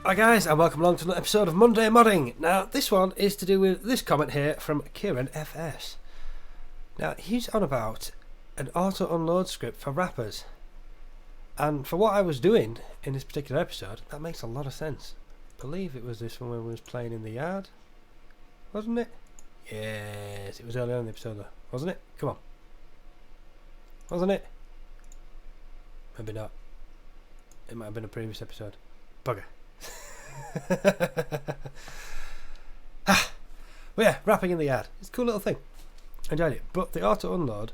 Hi guys, and welcome along to another episode of Monday Modding. Now, this one is to do with this comment here from Kieran FS. Now, he's on about an auto-unload script for rappers. And for what I was doing in this particular episode, that makes a lot of sense. I believe it was this one when we was playing in the yard. Wasn't it? Yes, it was earlier in the episode though. Wasn't it? Come on. Wasn't it? Maybe not. It might have been a previous episode. Bugger. Well, yeah, rapping in the yard. It's a cool little thing. Enjoyed it. But the auto unload,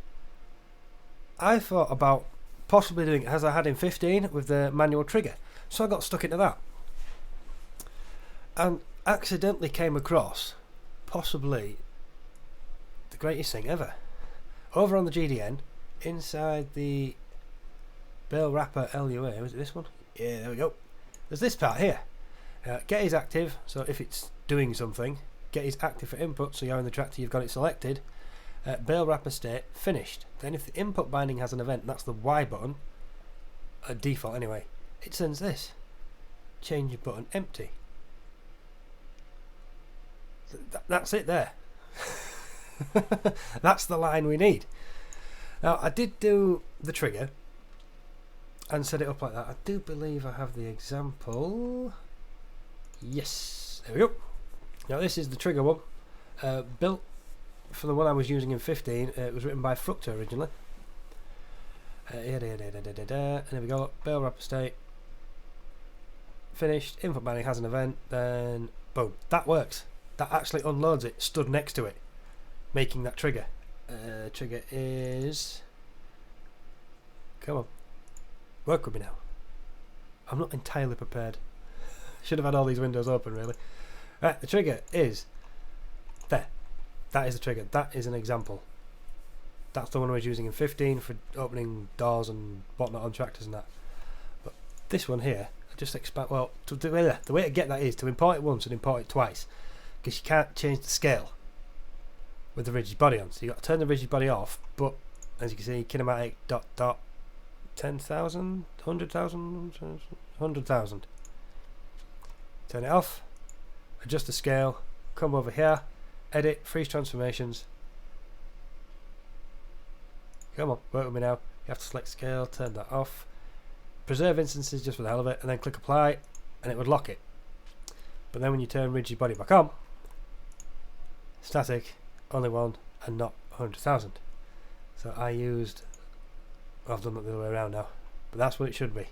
I thought about possibly doing it as I had in 15 with the manual trigger. So I got stuck into that. And accidentally came across possibly the greatest thing ever. Over on the GDN, inside the Bale Wrapper LUA, was it this one? Yeah, there we go. There's this part here. Get is active, so if it's doing something, get is active for input, so you're in the tractor, you've got it selected. Bale wrapper state finished. Then if the input binding has an event, that's the Y button, a default anyway, it sends this. Change button empty. That's it there. That's the line we need. Now I did do the trigger and set it up like that. I do believe I have the example. Yes, there we go. Now this is the trigger one, built for the one I was using in 15. It was written by Fructa originally. And there we go. Bale wrapper state finished. Input binding has an event. Then boom, that works. That actually unloads it. Stood next to it, making that trigger. Trigger is. Come on, work with me now. I'm not entirely prepared. Should have had all these windows open really. Right, the trigger is there. That is the trigger. That is an example. That's the one I was using in 15 for opening doors and whatnot on tractors and that. But this one here, I just expect. Well, the way to get that is to import it once and import it twice, because you can't change the scale with the rigid body on. So you got to turn the rigid body off. But as you can see, kinematic ... 10,000, 100,000, 100,000. Turn it off, adjust the scale, come over here, edit, freeze transformations. Come on, work with me now. You have to select scale, turn that off, preserve instances just for the hell of it, and then click apply, and it would lock it. But then when you turn rigid body back on, static, only one, and not 100,000. So I used. I've done it the other way around now, but that's what it should be.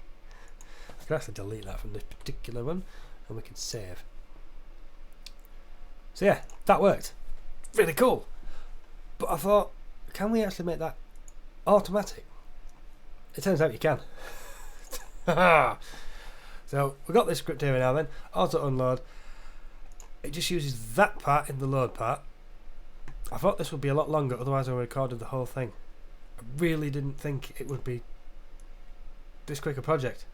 I can actually delete that from this particular one, and we can save. So yeah, that worked. Really cool. But I thought, can we actually make that automatic? It turns out you can. So we've got this script here now then. Auto unload. It just uses that part in the load part. I thought this would be a lot longer, otherwise I would have recorded the whole thing. I really didn't think it would be this quick a project.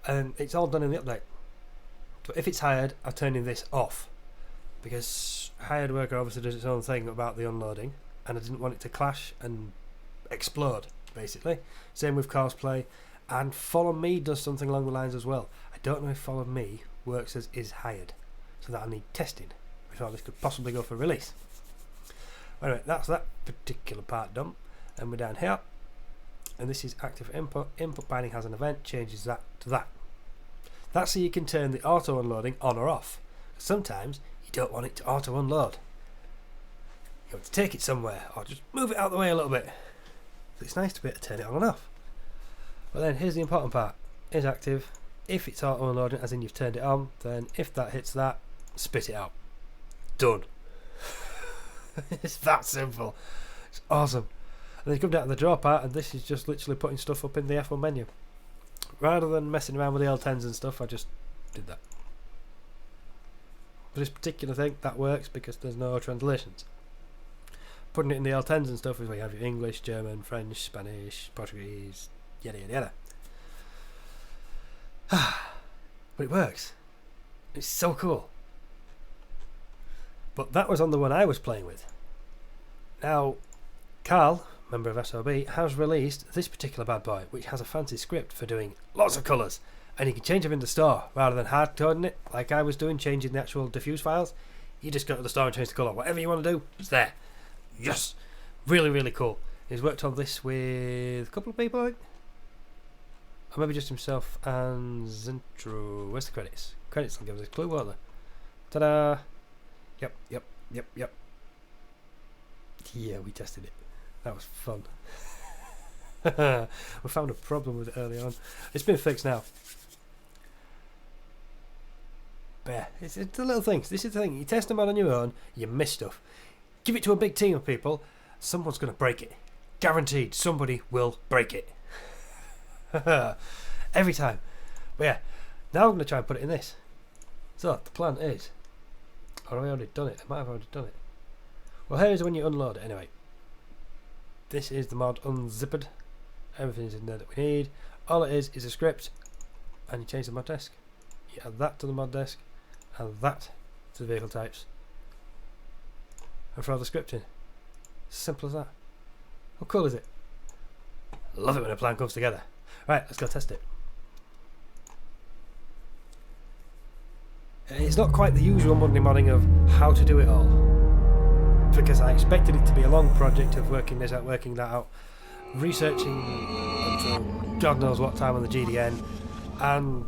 And it's all done in the update. So if it's hired, I'm turning this off, because hired worker obviously does its own thing about the unloading, and I didn't want it to clash and explode basically. Same with cosplay, and follow me does something along the lines as well. I don't know if follow me works as is hired, so that I need testing before this could possibly go for release. Anyway, that's that particular part done, and we're down here, and this is active input binding has an event, changes that to that. That's so you can turn the auto unloading on or off. Sometimes you don't want it to auto unload. You want to take it somewhere, or just move it out of the way a little bit. So it's nice to be able to turn it on and off. But then here's the important part. Is active. If it's auto unloading, as in you've turned it on, then if that hits that, spit it out. Done. It's that simple. It's awesome. And then you come down to the draw part, and this is just literally putting stuff up in the F1 menu. Rather than messing around with the L10s and stuff, I just did that. For this particular thing, that works because there's no translations. Putting it in the L10s and stuff is where you have your English, German, French, Spanish, Portuguese, yada yada yada. But it works. It's so cool. But that was on the one I was playing with. Now, Carl, member of SOB, has released this particular bad boy, which has a fancy script for doing lots of colours, and you can change them in the store rather than hard coding it like I was doing, changing the actual diffuse files. You just go to the store and change the colour. Whatever you want to do, it's there. Yes, really, really cool. He's worked on this with a couple of people, I think. Or maybe just himself and Zentro. Where's the credits? Credits will give us a clue, won't they? Ta-da! Yep. Yeah, we tested it. That was fun. We found a problem with it early on. It's been fixed now. But yeah, it's the little things. This is the thing. You test them out on your own, you miss stuff. Give it to a big team of people, someone's going to break it. Guaranteed, somebody will break it. Every time. But yeah, now I'm going to try and put it in this. So, the plan is... Or have I already done it? I might have already done it. Well, here is when you unload it anyway. This is the mod unzipped. Everything's in there that we need. All it is a script, and you change the mod desk. You add that to the mod desk, and that to the vehicle types. And throw the script in. Simple as that. How cool is it? Love it when a plan comes together. Right, let's go test it. It's not quite the usual Monday morning of how to do it all, because I expected it to be a long project of working this out, working that out, researching until God knows what time on the GDN, and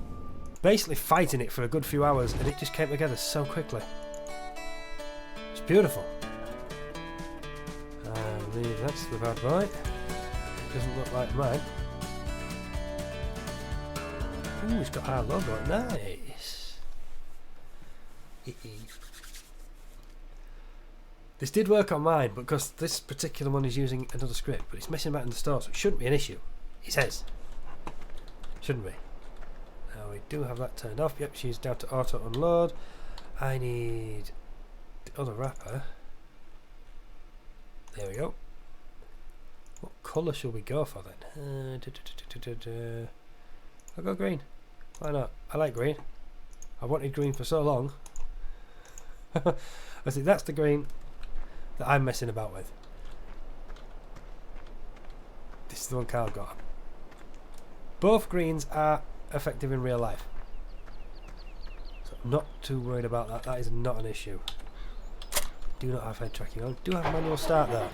basically fighting it for a good few hours, and it just came together so quickly. It's beautiful. I believe that's the bad boy. Doesn't look like mine. Ooh, it's got our logo. Nice. This did work on mine, because this particular one is using another script, but it's messing about in the store, so it shouldn't be an issue. It says. Shouldn't be. Now we do have that turned off. Yep, she's down to auto unload. I need the other wrapper. There we go. What colour shall we go for then? I'll go green. Why not? I like green. I wanted green for so long. I see, that's the green that I'm messing about with. This is the one Carl got. Both greens are effective in real life, so I'm not too worried about that. That is not an issue. Do not have head tracking on. Do have manual start though.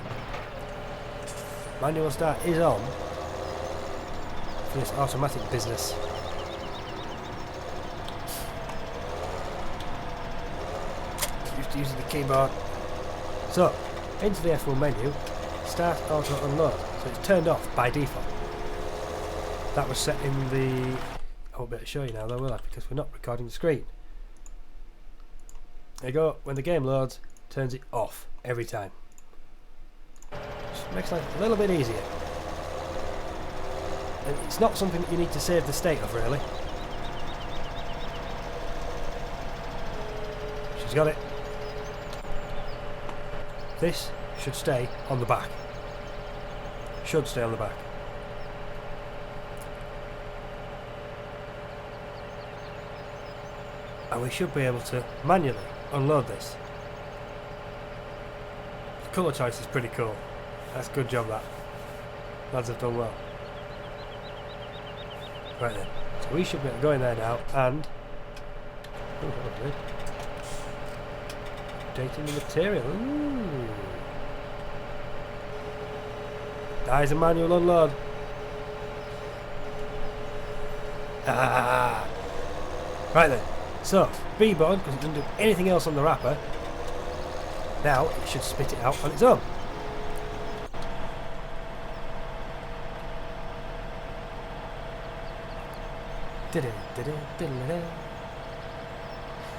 Manual start is on for this automatic business. Used to using the keyboard. So, into the F1 menu, start auto unload. So it's turned off by default. That was set in the... I won't be able to show you now though, will I? Because we're not recording the screen. There you go. When the game loads, turns it off every time. Just makes life a little bit easier. And it's not something that you need to save the state of, really. She's got it. This should stay on the back. Should stay on the back. And we should be able to manually unload this. The colour choice is pretty cool. That's a good job, that. Lads have done well. Right then. So we should be able to go in there now and... Oh, that was good. Updating the material. Ooh. That is a manual unload. Ah. Right then. So, B button, because it doesn't do anything else on the wrapper. Now it should spit it out on its own.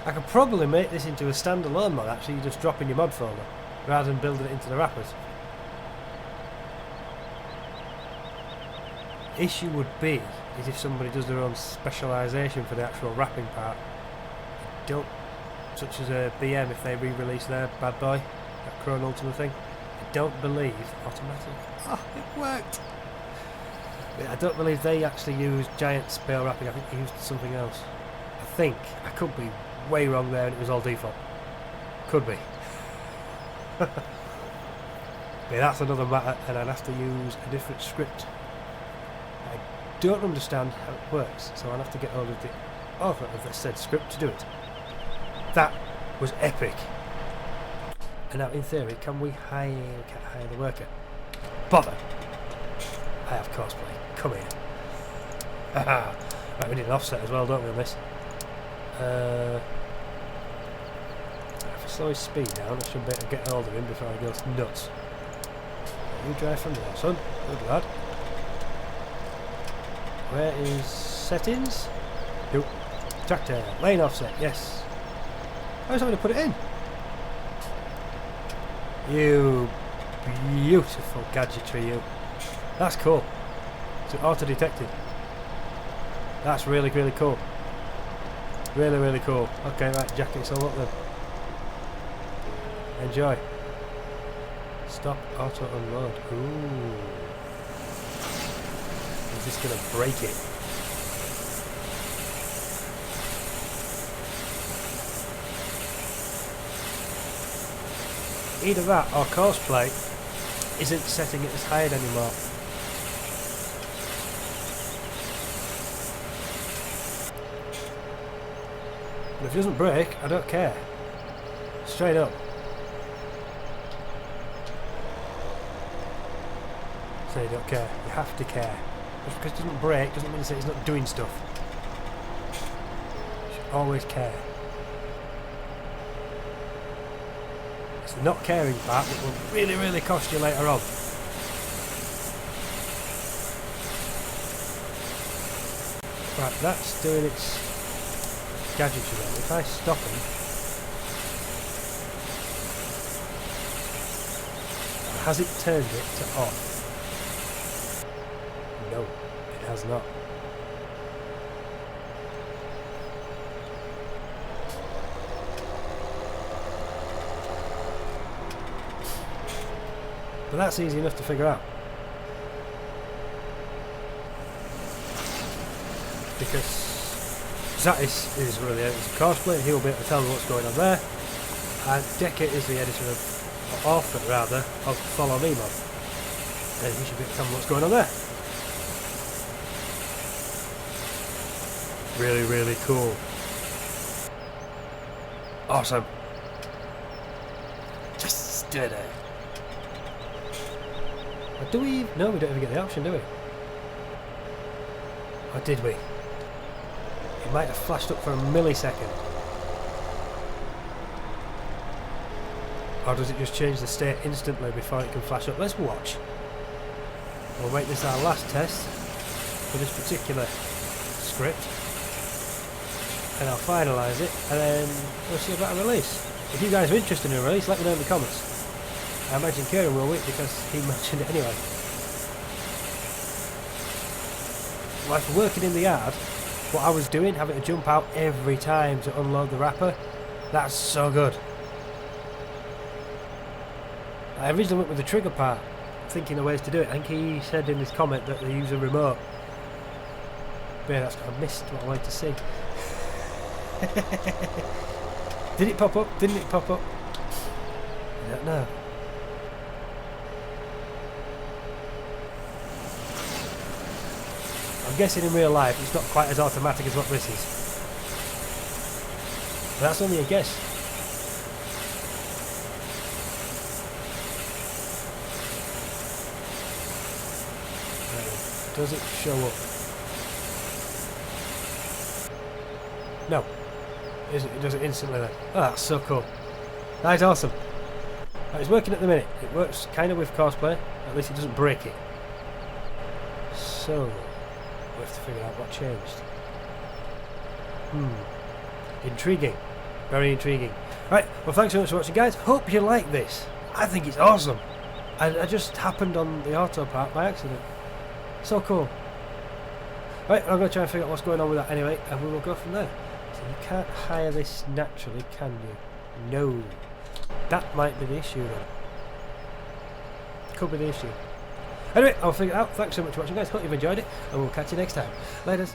I could probably make this into a standalone mod, actually. You just drop in your mod folder rather than building it into the wrappers. Issue would be is if somebody does their own specialisation for the actual wrapping part. I don't, such as a BM if they re-release their bad boy, that Chrome Ultima thing. I don't believe automatic. Oh, it worked. I don't believe they actually used giant spale wrapping. I think they used something else. I think. I could be way wrong there and it was all default. Could be. But that's another matter, and I'd have to use a different script. I don't understand how it works, so I'll have to get hold of the author of the said script to do it. That was epic. And now, in theory, can we hire the worker? Bother! I have cosplay. Come here. Haha. Right, we need an offset as well, don't we, on this? If I slow his speed down, I should be able to get hold of him before he goes nuts. You drive from there, son. Good lad. Where is settings? Nope. Tractor. Lane offset, yes. I was having to put it in. You beautiful gadgetry, you. That's cool. So auto-detected. That's really, really cool. Really, really cool. Okay, right, jackets all up then. Enjoy. Stop, auto unload. Ooh. Is this gonna break it? Either that or cosplay isn't setting it as hide anymore. But if it doesn't break, I don't care. Straight up. So you don't care. You have to care. Just because it doesn't break doesn't mean to say it's not doing stuff. You should always care. It's the not caring part that will really, really cost you later on. Right, that's doing its gadgetry then. If I stop him, has it turned it to off? No, it has not. But that's easy enough to figure out. Because Satis is really out as a cosplay, he will be able to tell me what's going on there. And Decker is the editor of, or author rather, of Follow Me Mod. And he should be able to tell me what's going on there. Really, really cool. Awesome. Just do it. Do we? No, we don't even get the option, do we? Or did we? It might have flashed up for a millisecond. Or does it just change the state instantly before it can flash up? Let's watch. We'll make this our last test for this particular script. And I'll finalise it, and then we'll see about a release. If you guys are interested in a release, let me know in the comments. I imagine Kieran will wait because he mentioned it anyway. Whilst working in the yard, what I was doing, having to jump out every time to unload the wrapper, that's so good. I originally went with the trigger part, thinking of ways to do it. I think he said in his comment that they use a remote. But yeah, I missed what I wanted to see. Did it pop up? Didn't it pop up? I don't know. I'm guessing in real life it's not quite as automatic as what this is. But that's only a guess. Does it show up? No. It does it instantly then. Oh, that's so cool. That's awesome. Right, it's working at the minute. It works kind of with cosplay. At least it doesn't break it. So, we have to figure out what changed. Intriguing. Very intriguing. Right, well thanks so much for watching guys. Hope you like this. I think it's awesome. I just happened on the auto part by accident. So cool. Right, I'm going to try and figure out what's going on with that anyway, and we will go from there. So you can't hire this naturally, can you? No. That might be the issue then. Could be the issue. Anyway, I'll figure it out. Thanks so much for watching guys. Hope you've enjoyed it, and we'll catch you next time. Laters.